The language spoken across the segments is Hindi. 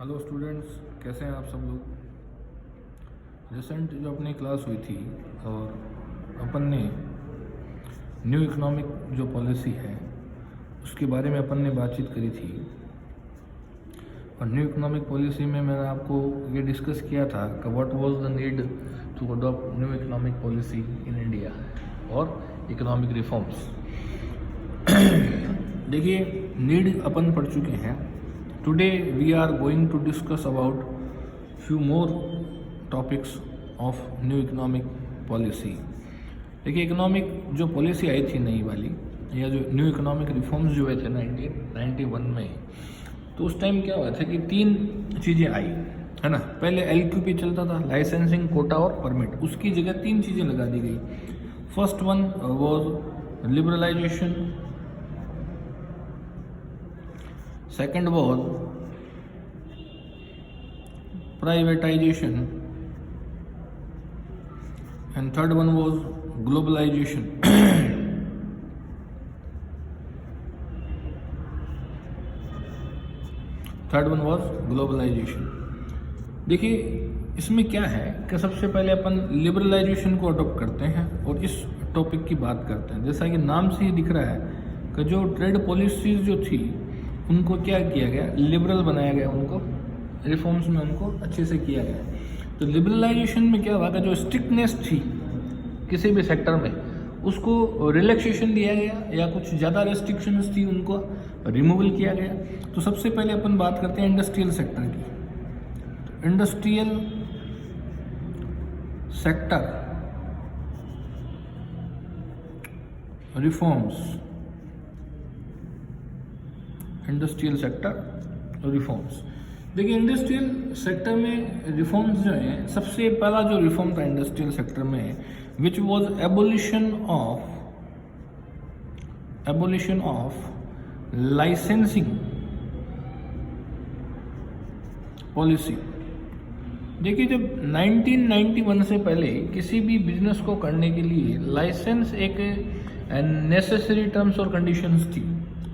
हेलो स्टूडेंट्स, कैसे हैं आप सब लोग। रिसेंट जो अपनी क्लास हुई थी और अपन ने न्यू इकोनॉमिक जो पॉलिसी है उसके बारे में अपन ने बातचीत करी थी। और न्यू इकोनॉमिक पॉलिसी में मैंने आपको ये डिस्कस किया था कि what was the need to adopt new economic policy in India और इकोनॉमिक रिफॉर्म्स। देखिए, नीड अपन पढ़ चुके हैं। Today we are going to discuss about few more topics of new economic policy. देखिए, इकोनॉमिक जो पॉलिसी आई थी नई वाली, या जो न्यू इकोनॉमिक रिफॉर्म्स जो हुए थे 1991 में, तो उस टाइम क्या हुआ था कि 3 चीज़ें आई, है ना। पहले LQP चलता था, लाइसेंसिंग, कोटा और परमिट। उसकी जगह 3 चीज़ें लगा दी गई। First one was liberalisation, second was privatization, and third one was globalization. Third one was globalisation. देखिए, इसमें क्या है कि सबसे पहले अपन लिबरलाइजेशन को अडॉप्ट करते हैं और इस टॉपिक की बात करते हैं। जैसा कि नाम से ही दिख रहा है कि जो ट्रेड पॉलिसीज जो थी उनको क्या किया गया, लिबरल बनाया गया, उनको रिफॉर्म्स में उनको अच्छे से किया गया। तो लिबरलाइजेशन में क्या हुआ कि जो स्ट्रिक्टनेस थी किसी भी सेक्टर में उसको रिलैक्सेशन दिया गया, या कुछ ज़्यादा रेस्ट्रिक्शंस थी उनको रिमूवल किया गया। तो सबसे पहले अपन बात करते हैं इंडस्ट्रियल सेक्टर की। तो industrial sector reforms, industrial sector reforms. देखिए, इंडस्ट्रियल सेक्टर में रिफॉर्म्स जो हैं, सबसे पहला जो रिफॉर्म था इंडस्ट्रियल सेक्टर में, which was abolition of licensing policy. देखिए, जब 1991 से पहले किसी भी बिजनेस को करने के लिए लाइसेंस एक नेसेसरी टर्म्स और कंडीशंस थी,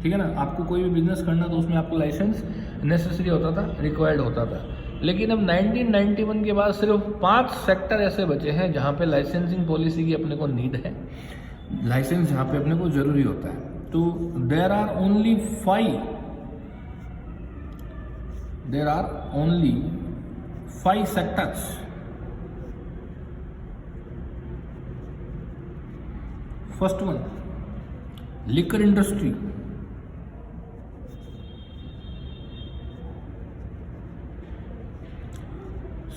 ठीक है ना। आपको कोई भी बिजनेस करना तो उसमें आपको लाइसेंस नेसेसरी होता था, रिक्वायर्ड होता था। लेकिन अब 1991 के बाद सिर्फ 5 सेक्टर ऐसे बचे हैं जहाँ पे लाइसेंसिंग पॉलिसी की अपने को नीड है, लाइसेंस जहाँ पे अपने को जरूरी होता है। तो there are only 5 sectors. First one, liquor industry.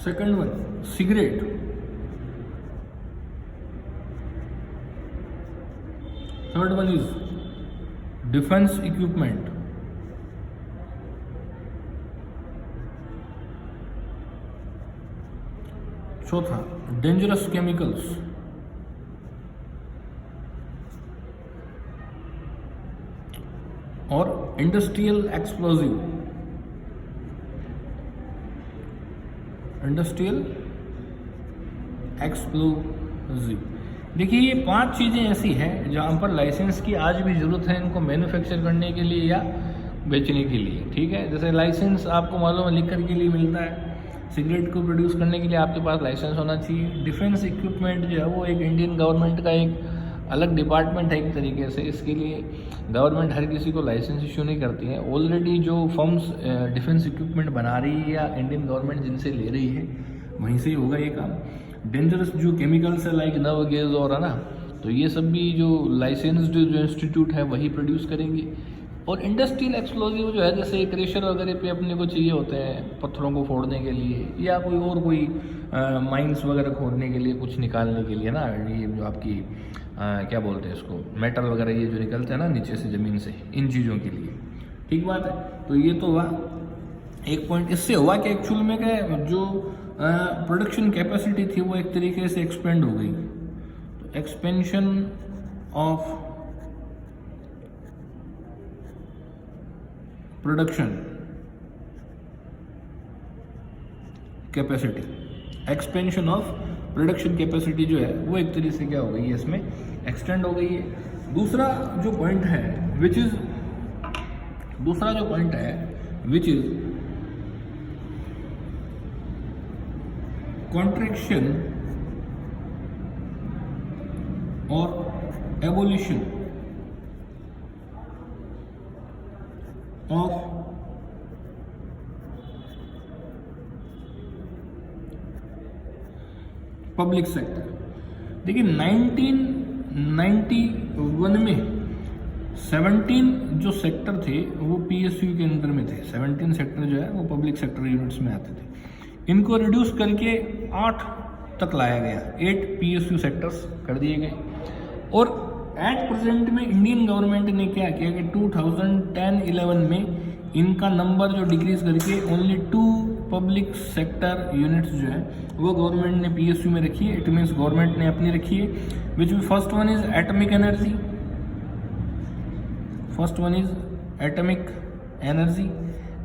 Second one, cigarette. Third one is defence equipment. चौथा, डेंजरस केमिकल्स। और इंडस्ट्रियल एक्सप्लोजिव। देखिए, ये 5 चीज़ें ऐसी हैं जहाँ पर लाइसेंस की आज भी ज़रूरत है इनको मैन्युफैक्चर करने के लिए या बेचने के लिए, ठीक है। जैसे लाइसेंस आपको मालूम है लिकर के लिए मिलता है, सिगरेट को प्रोड्यूस करने के लिए आपके पास लाइसेंस होना चाहिए। डिफेंस इक्विपमेंट जो है वो एक इंडियन गवर्नमेंट का एक अलग डिपार्टमेंट है एक तरीके से। इसके लिए गवर्नमेंट हर किसी को लाइसेंस इशू नहीं करती है। ऑलरेडी जो फर्म्स डिफेंस इक्विपमेंट बना रही है या इंडियन गवर्नमेंट जिनसे ले रही है, वहीं से ही होगा ये काम। डेंजरस जो केमिकल्स है, लाइक नव गैस और, है ना, तो ये सब भी जो लाइसेंस्ड जो इंस्टीट्यूट है वही प्रोड्यूस करेंगे। और इंडस्ट्रियल एक्सप्लोजिव जो है, जैसे क्रेशर वगैरह पे अपने को चाहिए होते हैं पत्थरों को फोड़ने के लिए, या कोई माइंस वगैरह खोदने के लिए, कुछ निकालने के लिए ना, ये जो आपकी क्या बोलते हैं इसको, मेटल वगैरह ये जो निकलते हैं ना नीचे से ज़मीन से, इन चीज़ों के लिए, ठीक बात है। तो ये तो हुआ एक पॉइंट। इससे हुआ कि एक्चुअल में क्या, जो प्रोडक्शन कैपेसिटी थी वो एक तरीके से एक्सपेंड हो गई। तो expansion of production capacity, expansion of production capacity जो है वो एक तरीके से क्या हो गई है, इसमें एक्सटेंड हो गई है। दूसरा जो पॉइंट है विच इज कॉन्ट्रैक्शन और एबोलिशन ऑफ पब्लिक सेक्टर। देखिए 1991 में 17 जो सेक्टर थे वो पीएसयू के अंदर में थे। 17 सेक्टर जो है वो पब्लिक सेक्टर यूनिट्स में आते थे। इनको रिड्यूस करके 8 तक लाया गया, 8 पीएसयू सेक्टर्स कर दिए गए। और एट प्रेजेंट में इंडियन गवर्नमेंट ने क्या किया कि 2010-11 में इनका नंबर जो डिक्रीज करके ओनली 2 पब्लिक सेक्टर यूनिट्स जो है वो गवर्नमेंट ने पीएसयू में रखी है। इट मीन्स गवर्नमेंट ने अपनी रखी है, which first one is atomic energy, first one is atomic energy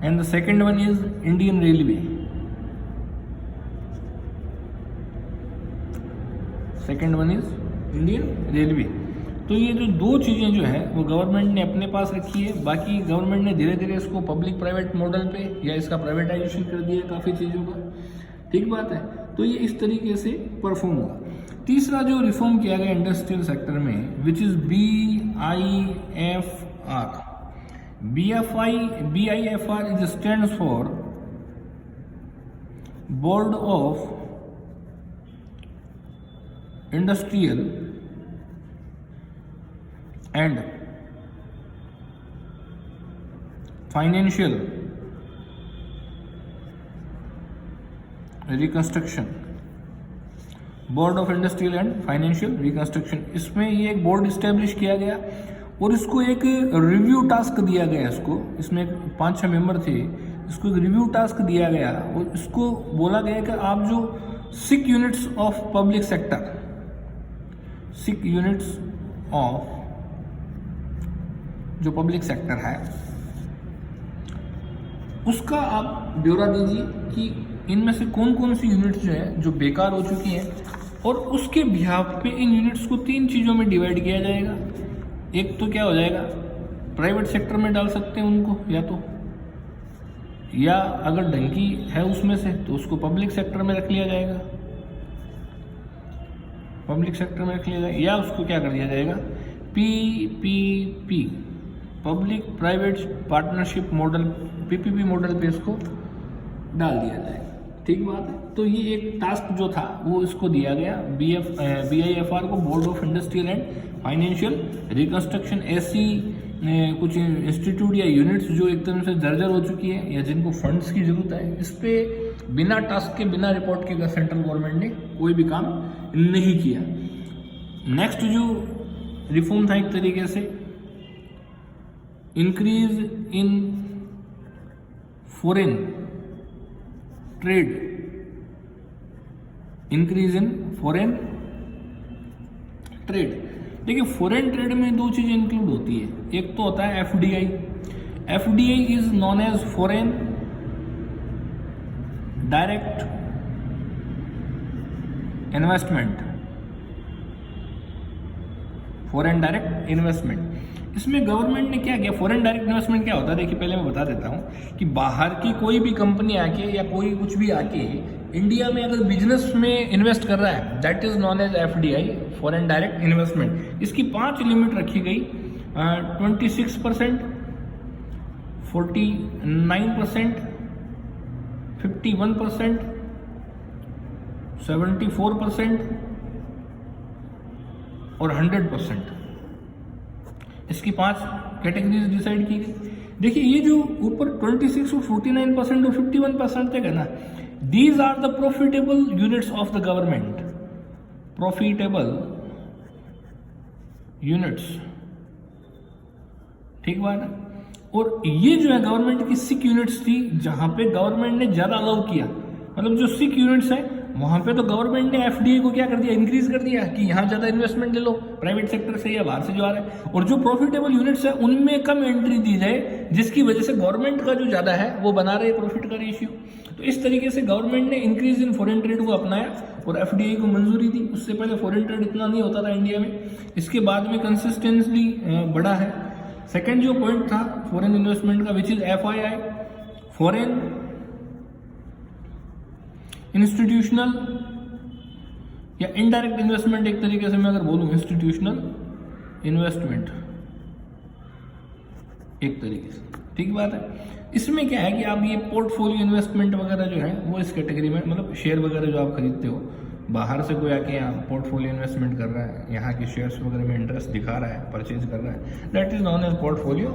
and the second one is Indian railway. Second one is Indian railway. तो ये जो 2 चीज़ें जो है वो गवर्नमेंट ने अपने पास रखी है। बाकी गवर्नमेंट ने धीरे धीरे इसको पब्लिक प्राइवेट मॉडल पे या इसका प्राइवेटाइजेशन कर दिया काफ़ी चीज़ों का, ठीक बात है। तो ये इस तरीके से परफॉर्म हुआ। तीसरा जो रिफॉर्म किया गया इंडस्ट्रियल सेक्टर में, which is BIFR। BIFR is stands for board of industrial and financial reconstruction, board of industrial and financial reconstruction. इसमें ये एक बोर्ड इस्टेब्लिश किया गया और इसको एक रिव्यू टास्क दिया गया। इसमें 5-6 मेंबर थे, इसको एक रिव्यू टास्क दिया गया और इसको बोला गया कि आप जो 6 units of public sector, 6 units of जो पब्लिक सेक्टर है उसका आप ब्यौरा दीजिए कि इनमें से कौन कौन सी यूनिट्स जो है जो बेकार हो चुकी हैं, और उसके बिहाफ पे इन यूनिट्स को 3 चीज़ों में डिवाइड किया जाएगा। एक तो क्या हो जाएगा, प्राइवेट सेक्टर में डाल सकते हैं उनको, या अगर डंकी है उसमें से तो उसको पब्लिक सेक्टर में रख लिया जाएगा, पब्लिक सेक्टर में रख लिया जाएगा, या उसको क्या कर दिया जाएगा, PPP, public private partnership model, PPP model पे इसको डाल दिया जाएगा, ठीक बात है। तो ये एक टास्क जो था वो इसको दिया गया BIFR को, board of industrial and financial reconstruction. ऐसी कुछ इंस्टीट्यूट या यूनिट्स जो एक तरह से जर्जर हो चुकी है या जिनको फंड्स की जरूरत है, इस पे बिना टास्क के, बिना रिपोर्ट के सेंट्रल गवर्नमेंट ने कोई भी काम नहीं किया। नेक्स्ट जो रिफॉर्म था एक तरीके से, increase in foreign trade, increase in foreign trade. देखिए फॉरेन ट्रेड में 2 चीजें इंक्लूड होती है। एक तो होता है FDI। FDI is known as foreign direct investment, foreign direct investment. इसमें गवर्नमेंट ने क्या किया, फॉरेन डायरेक्ट इन्वेस्टमेंट क्या होता है, देखिए पहले मैं बता देता हूँ कि बाहर की कोई भी कंपनी आके या कोई कुछ भी आके इंडिया में अगर बिजनेस में इन्वेस्ट कर रहा है, that is known as FDI, foreign direct investment. इसकी 5 लिमिट रखी गई, 26%, 49%, 51%, 74% और 100%। इसकी 5 कैटेगरीज डिसाइड की गई। देखिए ये जो ऊपर 26 और 49% और 51% तक है ना, these are the profitable units of the government, profitable units, ठीक बात है। और ये जो है गवर्नमेंट की 6 यूनिट्स थी जहां पे गवर्नमेंट ने ज्यादा अलाउ किया, मतलब जो 6 यूनिट्स है वहां पे तो गवर्नमेंट ने FDI को क्या कर दिया, इंक्रीज कर दिया कि यहाँ ज्यादा इन्वेस्टमेंट ले लो प्राइवेट सेक्टर से या बाहर से जो आ रहा है, और जो प्रॉफिटेबल यूनिट्स है उनमें कम एंट्री दी जाए, जिसकी वजह से गवर्नमेंट का जो ज्यादा है वो बना रहे प्रॉफिट का रेशियो। तो इस तरीके से गवर्नमेंट ने इंक्रीज इन फॉरेन ट्रेड को अपनाया और FDI को मंजूरी दी। उससे पहले फॉरेन ट्रेड इतना नहीं होता था इंडिया में, इसके बाद में कंसिस्टेंटली बढ़ा है। सेकेंड जो पॉइंट था फॉरेन इन्वेस्टमेंट का, which is FII, foreign institutional या इनडायरेक्ट इन्वेस्टमेंट, एक तरीके से मैं अगर बोलूँ इंस्टीट्यूशनल इन्वेस्टमेंट एक तरीके से, ठीक बात है। इसमें क्या है कि आप ये पोर्टफोलियो इन्वेस्टमेंट वगैरह जो है वो इस कैटेगरी में, मतलब शेयर वगैरह जो आप खरीदते हो, बाहर से कोई आके यहाँ पोर्टफोलियो इन्वेस्टमेंट कर रहा है, यहाँ के शेयर्स वगैरह में इंटरेस्ट दिखा रहा है, परचेज कर रहा है, that is known as portfolio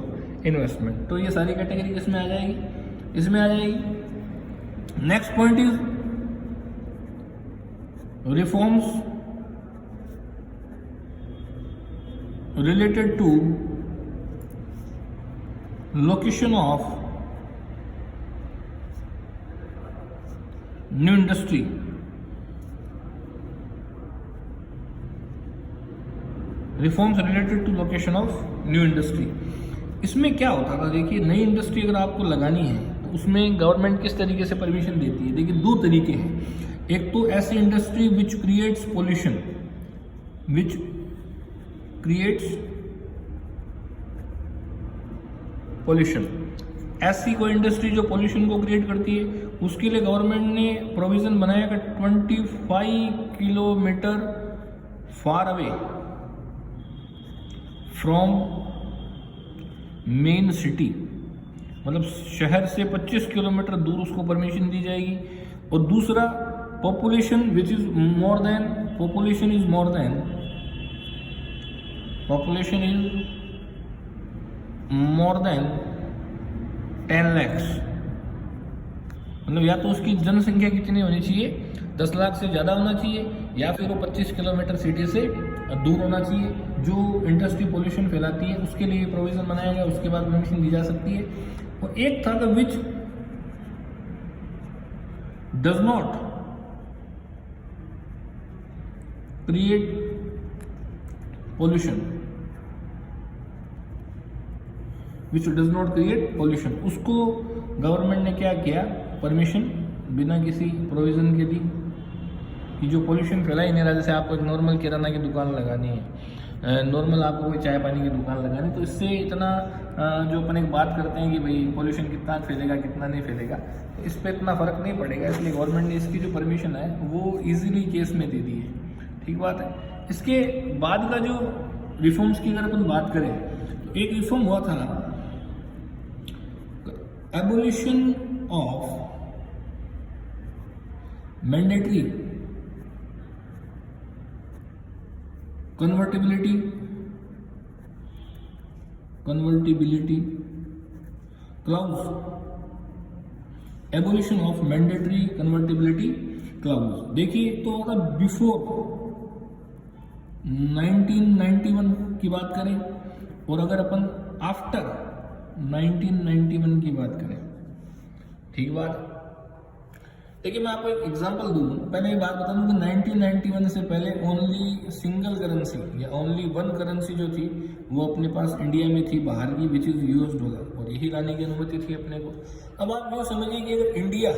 investment. तो ये सारी कैटेगरी किसमें आ जाएगी, इसमें आ जाएगी। Next point is reforms related to location of new industry. Reforms related to location of new industry, इसमें क्या होता था, देखिए नई इंडस्ट्री अगर आपको लगानी है तो उसमें गवर्नमेंट किस तरीके से परमिशन देती है। देखिए दो तरीके हैं, एक तो ऐसी industry which creates pollution, which creates pollution, ऐसी कोई इंडस्ट्री जो पोल्यूशन को क्रिएट करती है, उसके लिए गवर्नमेंट ने प्रोविजन बनाया कि 25 kilometre far away from main city, मतलब शहर से 25 किलोमीटर दूर उसको परमिशन दी जाएगी। और दूसरा population which is more than, population is 10 lakhs, मतलब या तो उसकी जनसंख्या कितनी होनी चाहिए, 10 लाख से ज़्यादा होना चाहिए, या फिर वो 25 किलोमीटर सिटी से दूर होना चाहिए। जो इंडस्ट्री पोल्यूशन फैलाती है उसके लिए प्रोविज़न बनाया गया, उसके बाद परमिशन दी जा सकती है। और एक था which does not create pollution, which does not create pollution, उसको गवर्नमेंट ने क्या किया, परमिशन बिना किसी प्रोविज़न के दी कि जो पोल्यूशन फैला ही नहीं रहा। जैसे आपको एक नॉर्मल किराना की दुकान लगानी है, नॉर्मल आपको कोई चाय पानी की दुकान लगानी, तो इससे इतना जो अपन एक बात करते हैं कि भाई पोल्यूशन कितना फैलेगा कितना नहीं फैलेगा, तो इस पर इतना फ़र्क नहीं पड़ेगा। इसलिए गवर्नमेंट ने इसकी जो परमिशन है वो ईजिली केस में दे दी है, ठीक बात है। इसके बाद का जो रिफॉर्म्स की अगर अपन बात करें तो एक रिफॉर्म हुआ था abolition of mandatory convertibility clause, abolition of mandatory convertibility clause. देखिए तो अगर बिफोर 1991 की बात करें और अगर अपन आफ्टर 1991 की बात करें, ठीक बात। देखिए मैं आपको एक एग्जांपल दूं, पहले ये बात बता दूं कि 1991 से पहले ओनली सिंगल करेंसी या ओनली वन करेंसी जो थी वो अपने पास इंडिया में थी बाहर की, विच इज़ US डॉलर, और यही लाने की अनुमति थी अपने को। अब आप ये समझिए कि अगर इंडिया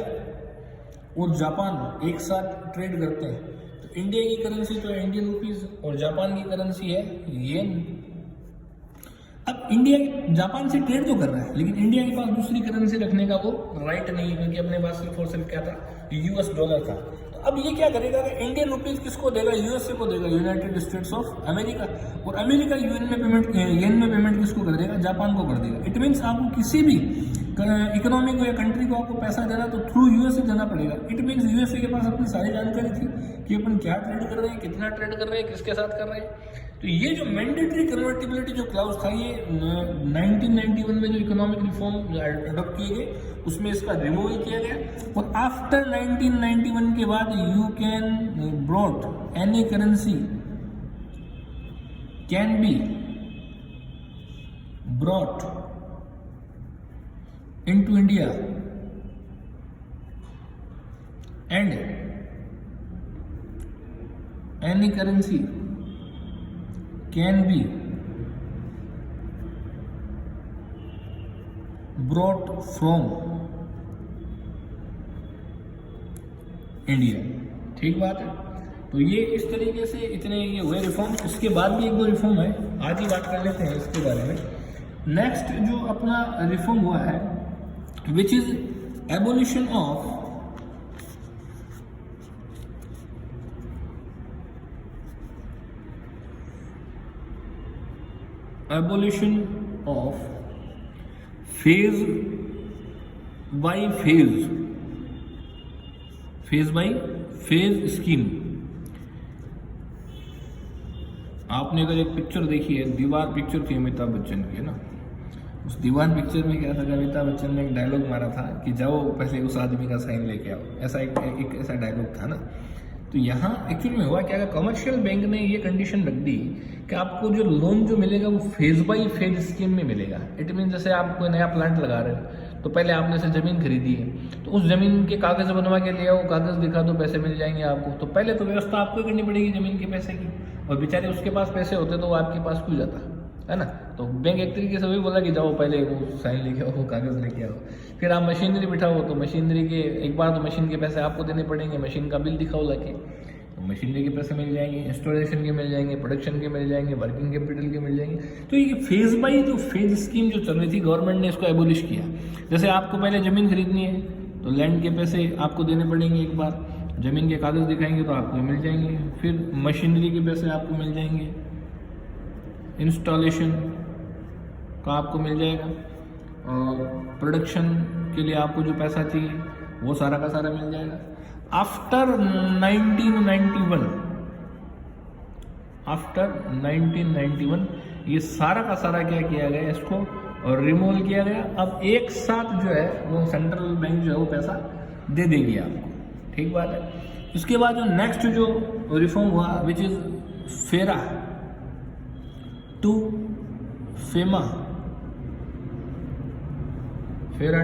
और जापान एक साथ ट्रेड करते हैं तो इंडिया की करेंसी तो है इंडियन रुपीज़ और जापान की करेंसी है येन। अब इंडिया जापान से ट्रेड तो कर रहा है, लेकिन इंडिया के पास दूसरी करेंसी रखने का वो राइट नहीं है, क्योंकि अपने पास सिर्फ और सिर्फ क्या था, US डॉलर था। तो अब ये क्या करेगा कि इंडियन रुपीज किसको देगा, USA को देगा, यूनाइटेड स्टेट्स ऑफ अमेरिका, और अमेरिका येन में पेमेंट किसको कर देगा, जापान को कर देगा। इट मीन्स आपको किसी भी इकोनॉमी को या कंट्री को आपको पैसा देना तो थ्रू USA देना पड़ेगा। इट मीन्स USA के पास अपनी सारी जानकारी थी कि अपन क्या ट्रेड कर रहे हैं, कितना ट्रेड कर रहे हैं, किसके साथ कर रहे हैं। तो ये जो मैंडेटरी कन्वर्टिबिलिटी जो क्लाउज था, ये 1991 में जो इकोनॉमिक रिफॉर्म अडॉप्ट किए गए उसमें इसका रिमूवल किया गया। और आफ्टर 1991 के बाद you can brought any currency can be brought into India and any currency can be brought from India, ठीक बात है। तो ये इस तरीके से इतने ये हुए रिफॉर्म। इसके बाद भी एक दो रिफॉर्म है, आज ही बात कर लेते हैं इसके बारे में। नेक्स्ट जो अपना रिफॉर्म हुआ है which is abolition of abolition of phase by phase scheme. आपने अगर एक पिक्चर देखी है, दीवार पिक्चर थी अमिताभ बच्चन की, है ना। उस दीवार पिक्चर में क्या था कि अमिताभ बच्चन ने एक डायलॉग मारा था कि जाओ पहले उस आदमी का साइन लेके आओ, ऐसा एक ऐसा डायलॉग था ना। तो यहाँ एक्चुअली में हुआ क्या, कमर्शियल बैंक ने ये कंडीशन रख दी कि आपको जो लोन जो मिलेगा वो फेज बाय फेज स्कीम में मिलेगा। इट मीन जैसे आप कोई नया प्लांट लगा रहे हो तो पहले आपने से ज़मीन खरीदी है, तो उस ज़मीन के कागज़ बनवा के ले आओ, कागज़ दिखा दो, पैसे मिल जाएंगे आपको। तो पहले तो व्यवस्था आपको ही करनी पड़ेगी ज़मीन के पैसे की, और बेचारे उसके पास पैसे होते तो वो आपके पास क्यों जाता, है ना। तो बैंक एक तरीके से वही बोला कि जाओ पहले वो साइन लेके आओ, वो कागज़ लेके आओ, फिर आप मशीनरी बिठाओ, तो मशीनरी के एक बार तो मशीन के पैसे आपको देने पड़ेंगे, मशीन का बिल दिखाओ लाके, तो मशीनरी के पैसे मिल जाएंगे, इंस्टॉलेशन के मिल जाएंगे, प्रोडक्शन के मिल जाएंगे, वर्किंग कैपिटल के मिल जाएंगे। तो ये फेज बाई जो फेज स्कीम जो चल रही थी, गवर्नमेंट ने इसको एबोलिश किया। जैसे आपको पहले ज़मीन खरीदनी है तो लैंड के पैसे आपको देने पड़ेंगे, एक बार ज़मीन के कागज़ दिखाएंगे तो आपको मिल जाएंगे, फिर मशीनरी के पैसे आपको मिल जाएंगे, इंस्टॉलेशन का आपको मिल जाएगा, और प्रोडक्शन के लिए आपको जो पैसा चाहिए वो सारा का सारा मिल जाएगा। आफ्टर 1991 ये सारा का सारा क्या किया गया, इसको और रिमूवल किया गया। अब एक साथ जो है वो सेंट्रल बैंक जो है वो पैसा दे देगी आपको, ठीक बात है। इसके बाद जो नेक्स्ट जो रिफॉर्म हुआ which is FERA to FEMA, FERA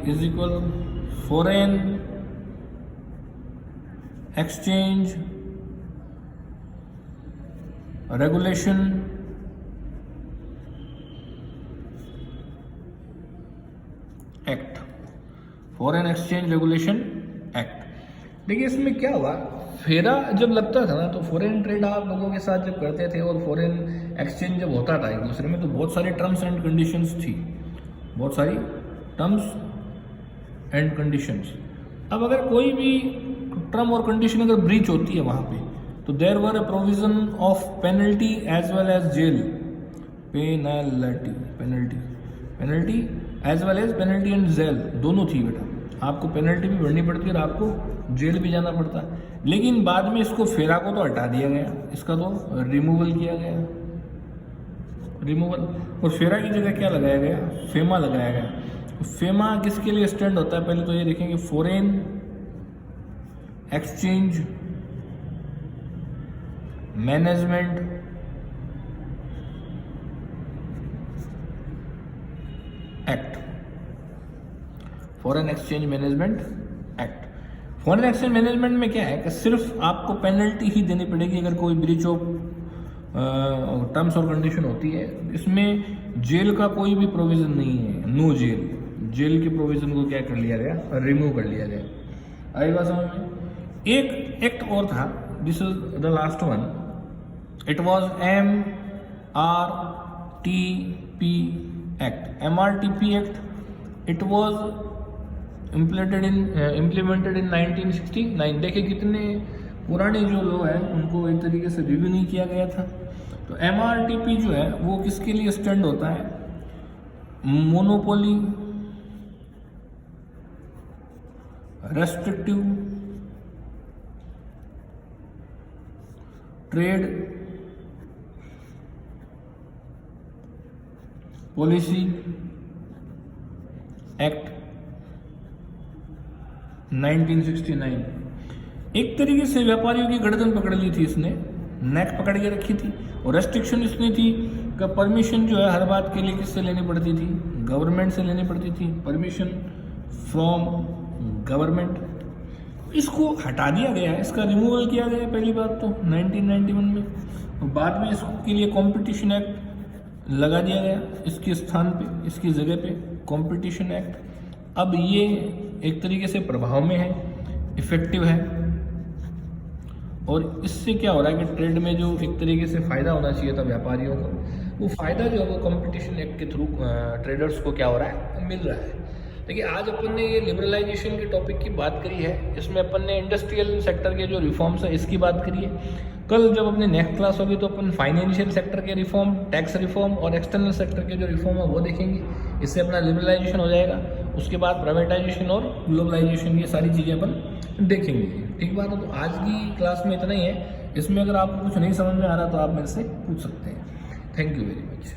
is equal foreign exchange regulation act, foreign exchange regulation act. देखिए इसमें क्या हुआ, फेरा जब लगता था ना तो फॉरेन ट्रेड आप लोगों के साथ जब करते थे और फॉरेन एक्सचेंज जब होता था एक दूसरे में, तो बहुत सारे टर्म्स एंड कंडीशंस थी, बहुत सारी टर्म्स एंड कंडीशंस। अब अगर कोई भी टर्म और कंडीशन अगर ब्रीच होती है वहाँ पे, तो there were a provision of penalty as well as jail, penalty as well as penalty and jail दोनों थी बेटा। आपको पेनल्टी भी भरनी पड़ती है और आपको जेल भी जाना पड़ता है। लेकिन बाद में इसको फेरा को तो हटा दिया गया, इसका तो रिमूवल किया गया, रिमूवल, और फेरा की जगह क्या लगाया गया, फेमा लगाया गया। फेमा किसके लिए स्टैंड होता है, पहले तो ये देखेंगे, foreign exchange management act, foreign exchange management act. Foreign exchange management में क्या है कि सिर्फ आपको पेनल्टी ही देनी पड़ेगी अगर कोई ब्रीच ऑफ टर्म्स और कंडीशन होती है। इसमें जेल का कोई भी प्रोविजन नहीं है, नो जेल, जेल के प्रोविजन को क्या कर लिया गया, रिमूव कर लिया गया। आई बात समझ में। एक एक्ट और था, this is the last one, it was MRTP act, MRTP act. It was implemented in 1969। देखिए कितने पुराने जो लॉ हैं उनको एक तरीके से रिव्यू नहीं किया गया था। तो MRTP जो है वो किसके लिए स्टैंड होता है, monopoly, restrictive trade policy act 1969। एक तरीके से व्यापारियों की गर्दन पकड़ ली थी इसने, नेक पकड़ के रखी थी। और रेस्ट्रिक्शन इसने थी कि परमिशन जो है हर बात के लिए किससे लेनी पड़ती थी, गवर्नमेंट से लेनी पड़ती थी, परमिशन फ्रॉम गवर्नमेंट। इसको हटा दिया गया, इसका रिमूवल किया गया पहली बात तो 1991 में। और बाद में इसके लिए कंपटीशन एक्ट लगा दिया गया, इसके स्थान पे, इसकी जगह पे कंपटीशन एक्ट। अब ये एक तरीके से प्रभाव में है, इफेक्टिव है। और इससे क्या हो रहा है कि ट्रेड में जो एक तरीके से फ़ायदा होना चाहिए था व्यापारियों को, वो फ़ायदा जो है वो कंपटीशन एक्ट के थ्रू ट्रेडर्स को क्या हो रहा है, मिल रहा है। देखिए आज अपन ने ये लिबरलाइजेशन के टॉपिक की बात करी है, इसमें अपन ने इंडस्ट्रियल सेक्टर के जो रिफॉर्म्स है इसकी बात करी है। कल जब अपनी नेक्स्ट क्लास होगी तो अपन फाइनेंशियल सेक्टर के रिफॉर्म, टैक्स रिफॉर्म और एक्सटर्नल सेक्टर के जो रिफॉर्म है वो देखेंगे, इससे अपना लिबरलाइजेशन हो जाएगा। उसके बाद प्राइवेटाइजेशन और ग्लोबलाइजेशन, ये सारी चीज़ें अपन देखेंगे। ठीक बात है, तो आज की क्लास में इतना ही है। इसमें अगर आपको कुछ नहीं समझ में आ रहा तो आप मेरे से पूछ सकते हैं। Thank you very much.